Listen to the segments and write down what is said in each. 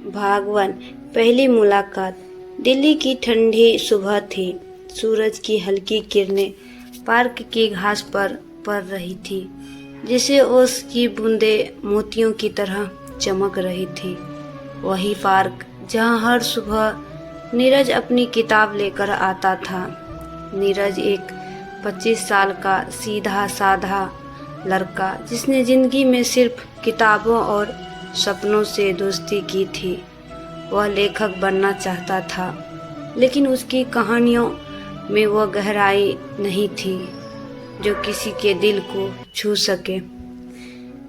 भागवन। पहली मुलाकात। दिल्ली की ठंडी सुबह थी। सूरज की हल्की किरणें पार्क की घास पर पड़ रही थी, जिसे उसकी बूंदें मोतियों की तरह चमक रही थी। वही पार्क जहां हर सुबह नीरज अपनी किताब लेकर आता था। नीरज एक 25 साल का सीधा साधा लड़का, जिसने जिंदगी में सिर्फ किताबों और सपनों से दोस्ती की थी। वह लेखक बनना चाहता था, लेकिन उसकी कहानियों में वह गहराई नहीं थी जो किसी के दिल को छू सके।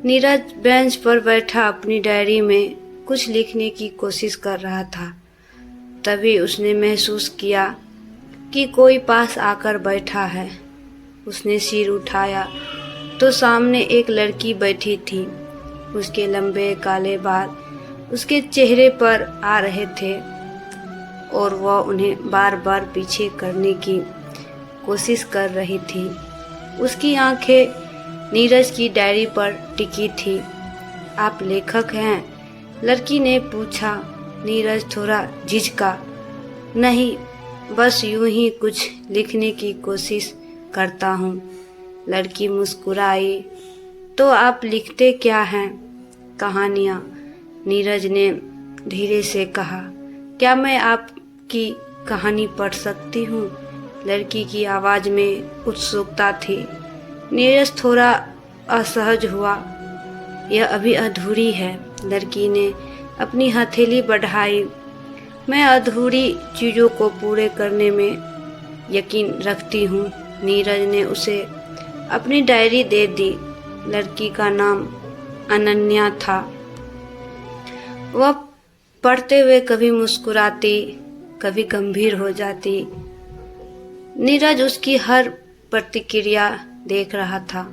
नीरज बेंच पर बैठा अपनी डायरी में कुछ लिखने की कोशिश कर रहा था। तभी उसने महसूस किया कि कोई पास आकर बैठा है। उसने सिर उठाया तो सामने एक लड़की बैठी थी। उसके लंबे काले बाल उसके चेहरे पर आ रहे थे और वह उन्हें बार बार पीछे करने की कोशिश कर रही थी। उसकी आंखें नीरज की डायरी पर टिकी थी। आप लेखक हैं? लड़की ने पूछा। नीरज थोड़ा झिझका। नहीं, बस यूं ही कुछ लिखने की कोशिश करता हूँ। लड़की मुस्कुराई। तो आप लिखते क्या हैं? कहानियाँ, नीरज ने धीरे से कहा। क्या मैं आपकी कहानी पढ़ सकती हूँ? लड़की की आवाज़ में उत्सुकता थी। नीरज थोड़ा असहज हुआ। यह अभी अधूरी है। लड़की ने अपनी हथेली बढ़ाई। मैं अधूरी चीज़ों को पूरे करने में यकीन रखती हूँ। नीरज ने उसे अपनी डायरी दे दी। लड़की का नाम अनन्या था। वह पढ़ते हुए कभी मुस्कुराती, कभी गंभीर हो जाती। नीरज उसकी हर प्रतिक्रिया देख रहा था,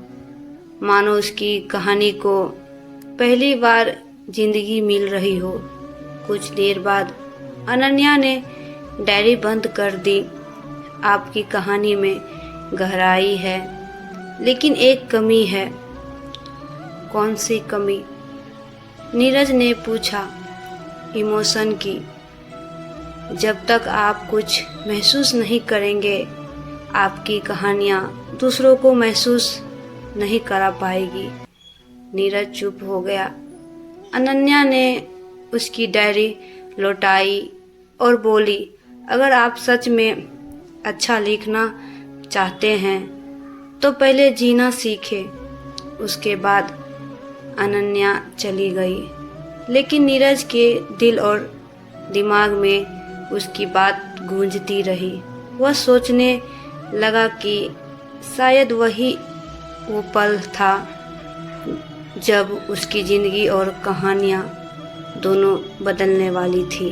मानो उसकी कहानी को पहली बार जिंदगी मिल रही हो। कुछ देर बाद अनन्या ने डायरी बंद कर दी। आपकी कहानी में गहराई है, लेकिन एक कमी है। कौन सी कमी? नीरज ने पूछा। इमोशन की। जब तक आप कुछ महसूस नहीं करेंगे, आपकी कहानियाँ दूसरों को महसूस नहीं करा पाएगी। नीरज चुप हो गया। अनन्या ने उसकी डायरी लौटाई और बोली, अगर आप सच में अच्छा लिखना चाहते हैं तो पहले जीना सीखें। उसके बाद अनन्या चली गई, लेकिन नीरज के दिल और दिमाग में उसकी बात गूंजती रही। वह सोचने लगा कि शायद वही वो पल था जब उसकी ज़िंदगी और कहानियाँ दोनों बदलने वाली थी।